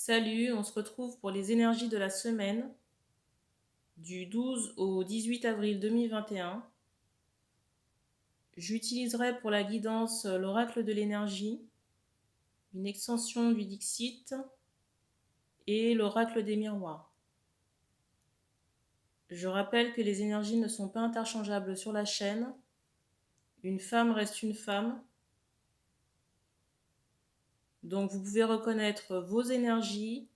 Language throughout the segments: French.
Salut, on se retrouve pour les énergies de la semaine du 12 au 18 avril 2021. J'utiliserai pour la guidance l'oracle de l'énergie, une extension du Dixit et l'oracle des miroirs. Je rappelle que les énergies ne sont pas interchangeables sur la chaîne. Une femme reste une femme. Donc vous pouvez reconnaître vos énergies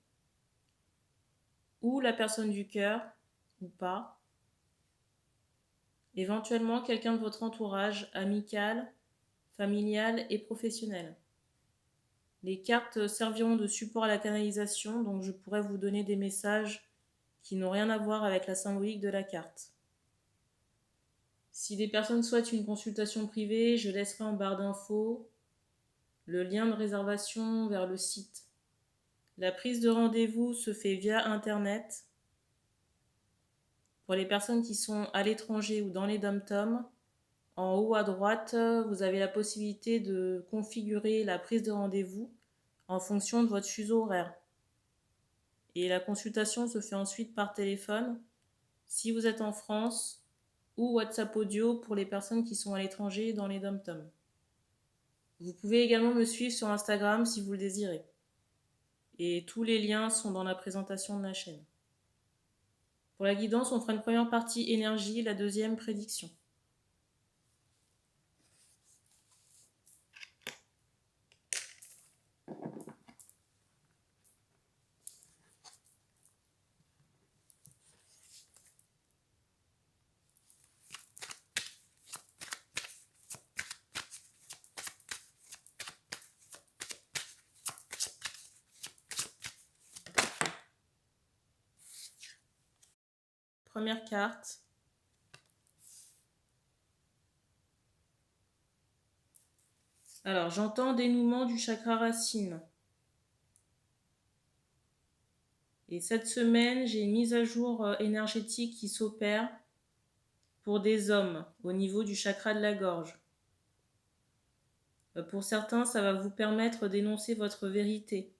ou la personne du cœur ou pas. Éventuellement quelqu'un de votre entourage, amical, familial et professionnel. Les cartes serviront de support à la canalisation, donc je pourrais vous donner des messages qui n'ont rien à voir avec la symbolique de la carte. Si des personnes souhaitent une consultation privée, je laisserai en barre d'infos le lien de réservation vers le site. La prise de rendez-vous se fait via Internet. Pour les personnes qui sont à l'étranger ou dans les dom-toms, en haut à droite, vous avez la possibilité de configurer la prise de rendez-vous en fonction de votre fuseau horaire. Et la consultation se fait ensuite par téléphone si vous êtes en France ou WhatsApp audio pour les personnes qui sont à l'étranger dans les dom-toms. Vous pouvez également me suivre sur Instagram si vous le désirez. Et tous les liens sont dans la présentation de la chaîne. Pour la guidance, on fera une première partie énergie, la deuxième prédiction. Première carte. Alors, j'entends dénouement du chakra racine. Et cette semaine, j'ai une mise à jour énergétique qui s'opère pour des hommes au niveau du chakra de la gorge. Pour certains, ça va vous permettre d'énoncer votre vérité.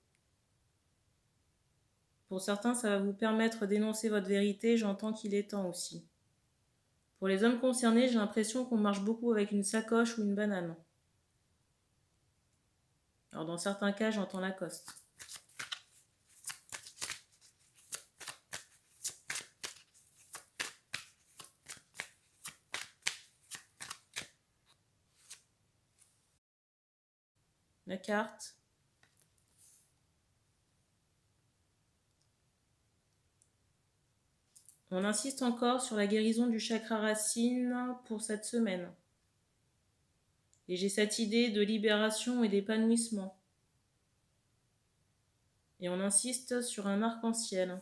Pour certains, ça va vous permettre d'énoncer votre vérité, j'entends qu'il est temps aussi. Pour les hommes concernés, j'ai l'impression qu'on marche beaucoup avec une sacoche ou une banane. Alors dans certains cas, j'entends Lacoste. La carte. On insiste encore sur la guérison du chakra racine pour cette semaine. Et j'ai cette idée de libération et d'épanouissement. Et on insiste sur un arc-en-ciel.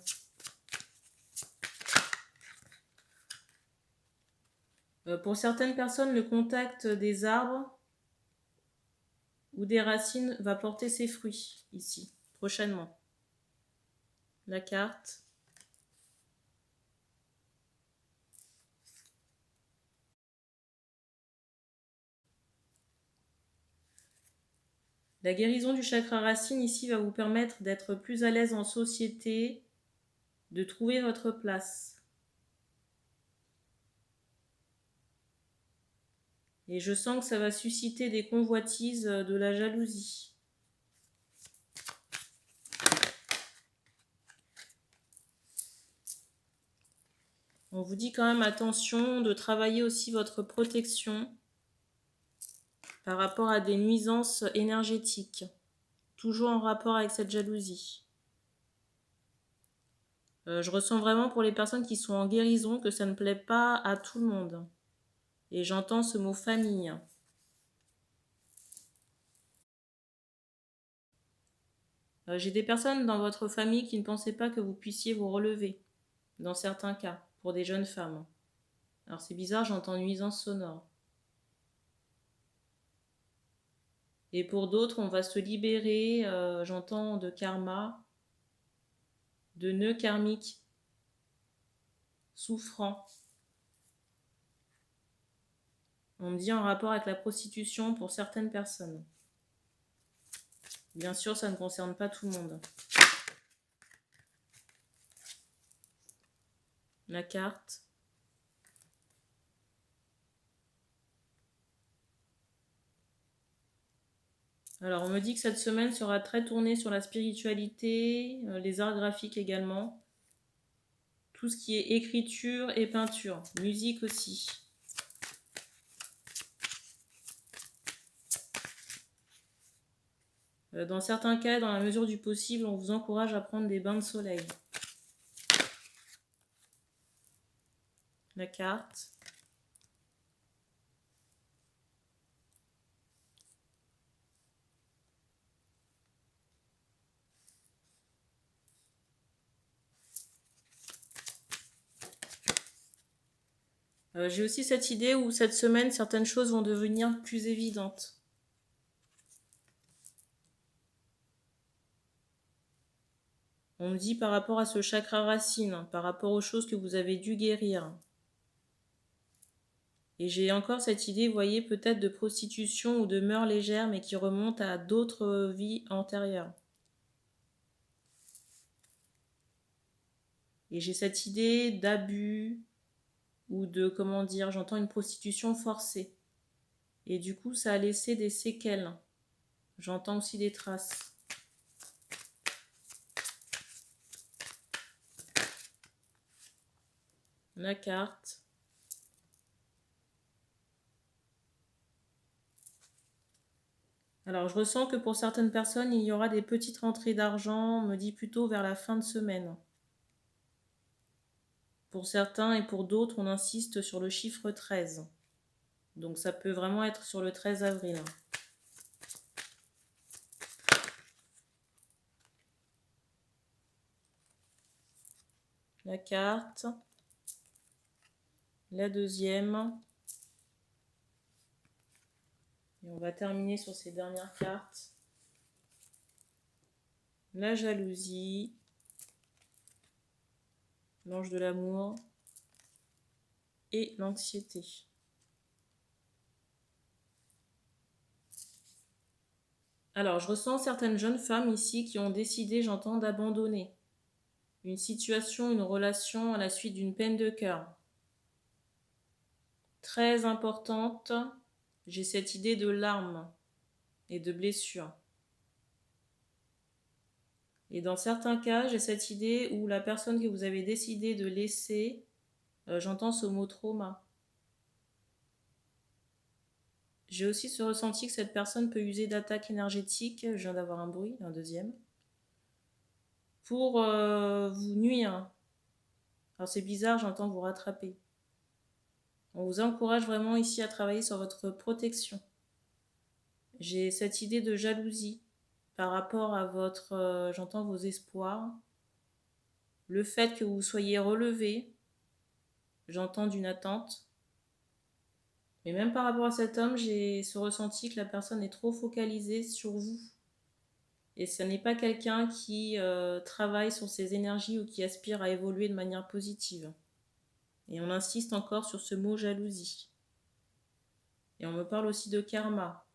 Pour certaines personnes, le contact des arbres ou des racines va porter ses fruits, ici, prochainement. La carte. La guérison du chakra racine ici va vous permettre d'être plus à l'aise en société, de trouver votre place. Et je sens que ça va susciter des convoitises, de la jalousie. On vous dit quand même attention de travailler aussi votre protection par rapport à des nuisances énergétiques, toujours en rapport avec cette jalousie. Je ressens vraiment pour les personnes qui sont en guérison que ça ne plaît pas à tout le monde. Et j'entends ce mot famille. J'ai des personnes dans votre famille qui ne pensaient pas que vous puissiez vous relever, dans certains cas, pour des jeunes femmes. Alors c'est bizarre, j'entends nuisance sonore. Et pour d'autres, on va se libérer, j'entends de karma, de nœuds karmiques, souffrants. On me dit en rapport avec la prostitution pour certaines personnes. Bien sûr, ça ne concerne pas tout le monde. la carte. Alors, on me dit que cette semaine sera très tournée sur la spiritualité, les arts graphiques également. Tout ce qui est écriture et peinture, musique aussi. Dans certains cas, dans la mesure du possible, on vous encourage à prendre des bains de soleil. La carte. J'ai aussi cette idée où cette semaine, certaines choses vont devenir plus évidentes. On me dit par rapport à ce chakra racine, par rapport aux choses que vous avez dû guérir. Et j'ai encore cette idée, vous voyez, peut-être de prostitution ou de mœurs légères, mais qui remonte à d'autres vies antérieures. Et j'ai cette idée d'abus ou de, comment dire, j'entends une prostitution forcée. Et du coup, ça a laissé des séquelles. J'entends aussi des traces. La carte. Alors, je ressens que pour certaines personnes, il y aura des petites rentrées d'argent, on me dit plutôt vers la fin de semaine. Pour certains et pour d'autres, on insiste sur le chiffre 13. Donc, ça peut vraiment être sur le 13 avril. La carte. La deuxième. Et on va terminer sur ces dernières cartes. La jalousie. L'ange de l'amour. Et l'anxiété. Alors, je ressens certaines jeunes femmes ici qui ont décidé, j'entends, d'abandonner une situation, une relation à la suite d'une peine de cœur. Très importante, j'ai cette idée de larmes et de blessures. Et dans certains cas, j'ai cette idée où la personne que vous avez décidé de laisser, j'entends ce mot trauma. J'ai aussi ce ressenti que cette personne peut user d'attaques énergétiques, je viens d'avoir un bruit, un deuxième, pour vous nuire. Alors c'est bizarre, j'entends vous rattraper. On vous encourage vraiment ici à travailler sur votre protection. J'ai cette idée de jalousie par rapport à votre, j'entends vos espoirs, le fait que vous soyez relevé, j'entends d'une attente. Mais même par rapport à cet homme, j'ai ce ressenti que la personne est trop focalisée sur vous. Et ce n'est pas quelqu'un qui travaille sur ses énergies ou qui aspire à évoluer de manière positive. Et on insiste encore sur ce mot jalousie. Et on me parle aussi de karma.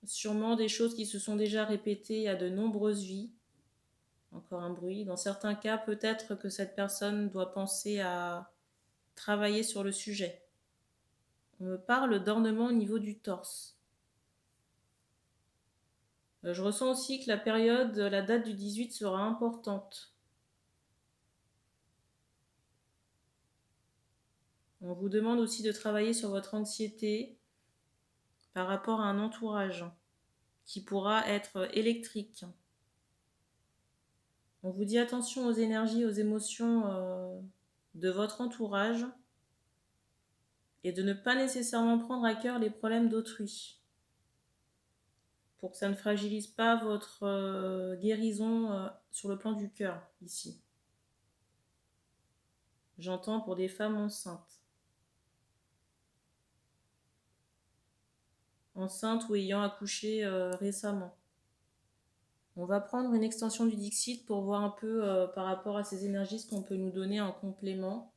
Sûrement des choses qui se sont déjà répétées à de nombreuses vies. Encore un bruit. Dans certains cas, peut-être que cette personne doit penser à travailler sur le sujet. On me parle d'ornement au niveau du torse. Je ressens aussi que la période, la date du 18 sera importante. On vous demande aussi de travailler sur votre anxiété par rapport à un entourage qui pourra être électrique. On vous dit attention aux énergies, aux émotions de votre entourage et de ne pas nécessairement prendre à cœur les problèmes d'autrui pour que ça ne fragilise pas votre guérison sur le plan du cœur ici. J'entends pour des femmes enceintes. Enceintes ou ayant accouché récemment. On va prendre une extension du Dixit pour voir un peu par rapport à ces énergies ce qu'on peut nous donner en complément.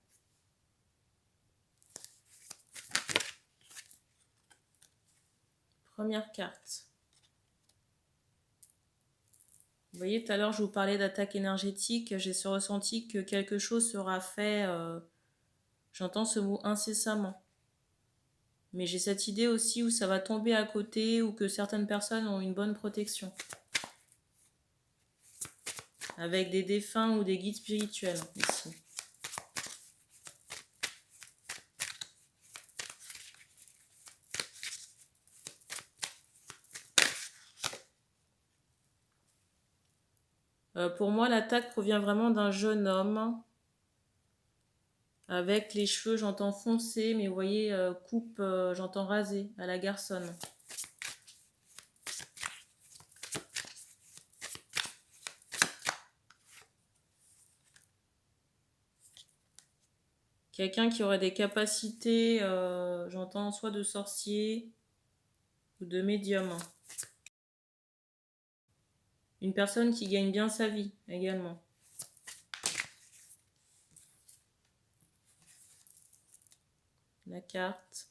Première carte. Vous voyez, tout à l'heure, je vous parlais d'attaque énergétique. J'ai ce ressenti que quelque chose sera fait, j'entends ce mot incessamment. Mais j'ai cette idée aussi où ça va tomber à côté ou que certaines personnes ont une bonne protection. Avec des défunts ou des guides spirituels ici. Pour moi, l'attaque provient vraiment d'un jeune homme avec les cheveux, j'entends foncés, mais vous voyez, coupe, j'entends rasé à la garçonne. Quelqu'un qui aurait des capacités, j'entends soit de sorcier ou de médium. Une personne qui gagne bien sa vie également. La carte.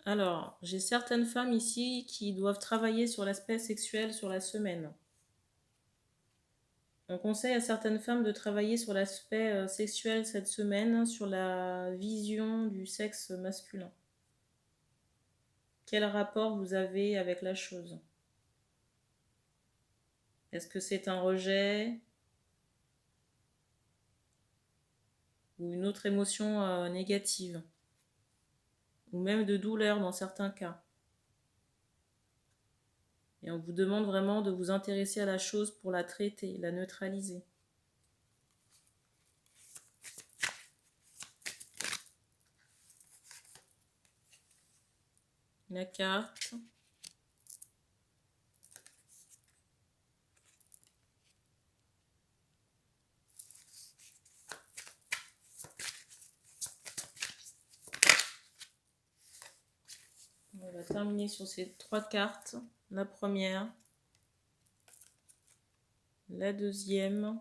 Alors, j'ai certaines femmes ici qui doivent travailler sur l'aspect sexuel sur la semaine. On conseille à certaines femmes de travailler sur l'aspect sexuel cette semaine, sur la vision du sexe masculin. Quel rapport vous avez avec la chose? Est-ce que c'est un rejet ou une autre émotion négative? Ou même de douleur dans certains cas. Et on vous demande vraiment de vous intéresser à la chose pour la traiter, la neutraliser. La carte. On va terminer sur ces 3 cartes. La première, la deuxième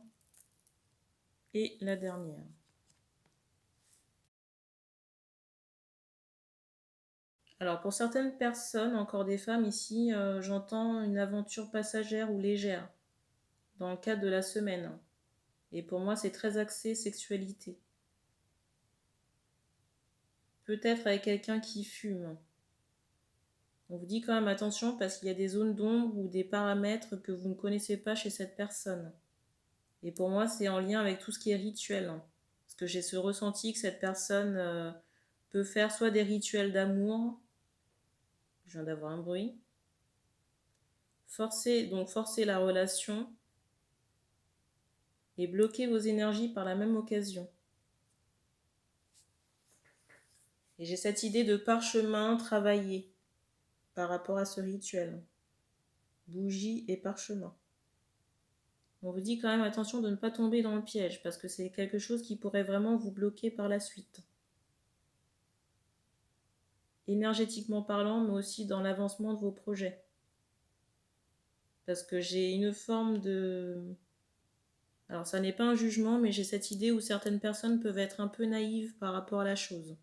et la dernière. Alors pour certaines personnes, encore des femmes ici, j'entends une aventure passagère ou légère dans le cadre de la semaine. Et pour moi, c'est très axé sexualité. Peut-être avec quelqu'un qui fume. On vous dit quand même attention parce qu'il y a des zones d'ombre ou des paramètres que vous ne connaissez pas chez cette personne. Et pour moi, c'est en lien avec tout ce qui est rituel. Parce que j'ai ce ressenti que cette personne peut faire soit des rituels d'amour, je viens d'avoir un bruit, forcer la relation et bloquer vos énergies par la même occasion. Et j'ai cette idée de parchemin travaillé par rapport à ce rituel. Bougie et parchemin. On vous dit quand même attention de ne pas tomber dans le piège parce que c'est quelque chose qui pourrait vraiment vous bloquer par la suite. Énergétiquement parlant, mais aussi dans l'avancement de vos projets. Parce que j'ai une forme de... Alors ça n'est pas un jugement, mais j'ai cette idée où certaines personnes peuvent être un peu naïves par rapport à la chose.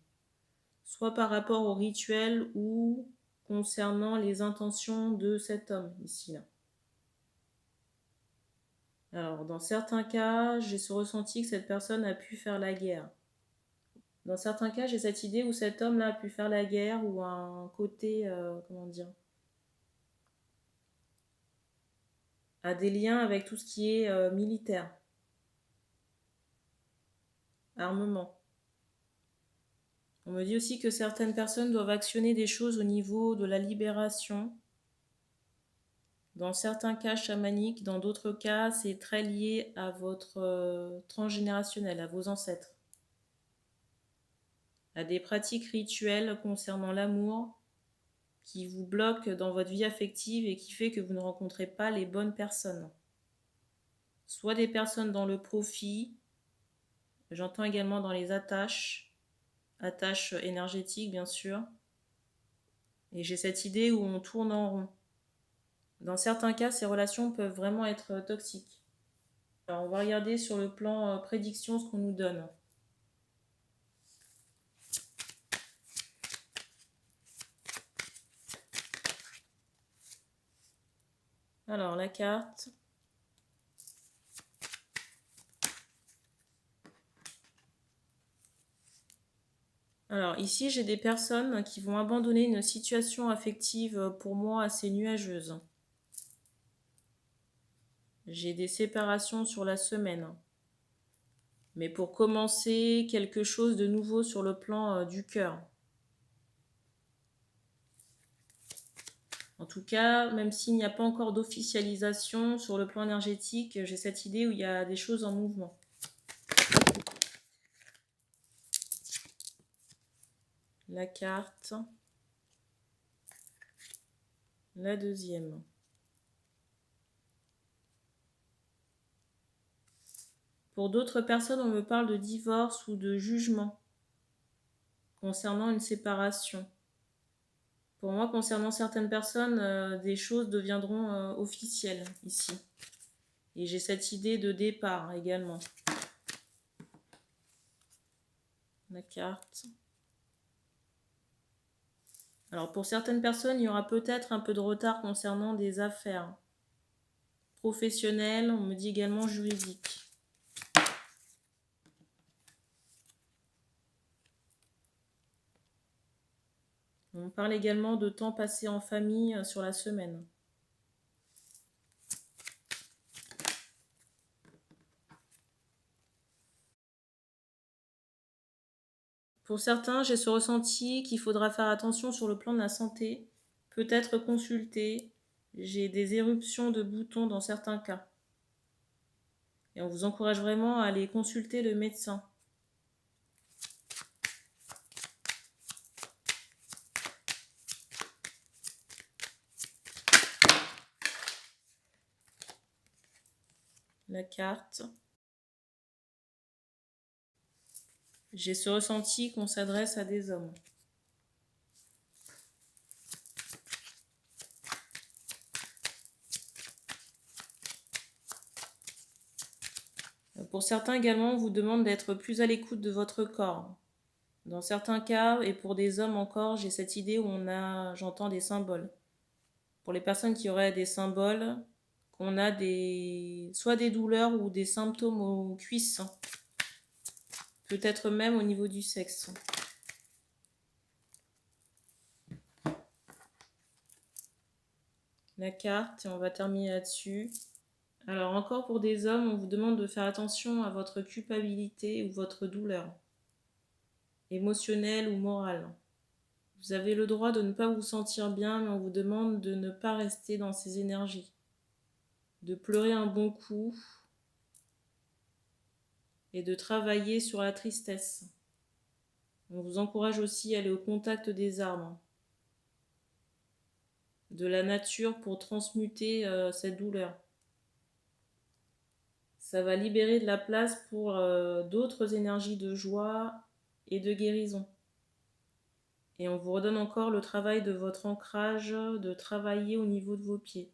Soit par rapport au rituel ou concernant les intentions de cet homme ici. Là. Alors dans certains cas, j'ai ce ressenti que cette personne a pu faire la guerre. Dans certains cas, j'ai cette idée où cet homme-là a pu faire la guerre ou un côté, comment dire, a des liens avec tout ce qui est militaire, armement. On me dit aussi que certaines personnes doivent actionner des choses au niveau de la libération. Dans certains cas chamaniques, dans d'autres cas, c'est très lié à votre transgénérationnel, à vos ancêtres. À des pratiques rituelles concernant l'amour qui vous bloquent dans votre vie affective et qui fait que vous ne rencontrez pas les bonnes personnes. Soit des personnes dans le profit, j'entends également dans les attaches énergétiques bien sûr. Et j'ai cette idée où on tourne en rond. Dans certains cas, ces relations peuvent vraiment être toxiques. Alors, on va regarder sur le plan prédiction ce qu'on nous donne. Alors, la carte. Alors, ici, j'ai des personnes qui vont abandonner une situation affective pour moi assez nuageuse. J'ai des séparations sur la semaine. Mais pour commencer, quelque chose de nouveau sur le plan du cœur. En tout cas, même s'il n'y a pas encore d'officialisation sur le plan énergétique, j'ai cette idée où il y a des choses en mouvement. La carte. La deuxième. Pour d'autres personnes, on me parle de divorce ou de jugement concernant une séparation. Pour moi, concernant certaines personnes, des choses deviendront officielles ici. Et j'ai cette idée de départ également. La carte. Alors pour certaines personnes, il y aura peut-être un peu de retard concernant des affaires professionnelles, on me dit également juridiques. On parle également de temps passé en famille sur la semaine. Pour certains, j'ai ce ressenti qu'il faudra faire attention sur le plan de la santé, peut-être consulter. J'ai des éruptions de boutons dans certains cas. Et on vous encourage vraiment à aller consulter le médecin. La carte. J'ai ce ressenti qu'on s'adresse à des hommes. Pour certains également, on vous demande d'être plus à l'écoute de votre corps. Dans certains cas, et pour des hommes encore, j'ai cette idée où j'entends des symboles. Pour les personnes qui auraient des symboles, qu'on a soit des douleurs ou des symptômes aux cuisses, peut-être même au niveau du sexe. La carte, et on va terminer là-dessus. Alors encore pour des hommes, on vous demande de faire attention à votre culpabilité ou votre douleur, émotionnelle ou morale. Vous avez le droit de ne pas vous sentir bien, mais on vous demande de ne pas rester dans ces énergies, de pleurer un bon coup et de travailler sur la tristesse. On vous encourage aussi à aller au contact des arbres, de la nature pour transmuter cette douleur. Ça va libérer de la place pour d'autres énergies de joie et de guérison. Et on vous redonne encore le travail de votre ancrage, de travailler au niveau de vos pieds.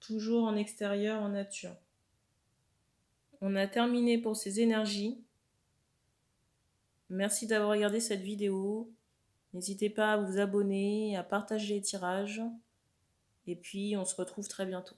Toujours en extérieur, en nature. On a terminé pour ces énergies. Merci d'avoir regardé cette vidéo. N'hésitez pas à vous abonner, à partager les tirages. Et puis, on se retrouve très bientôt.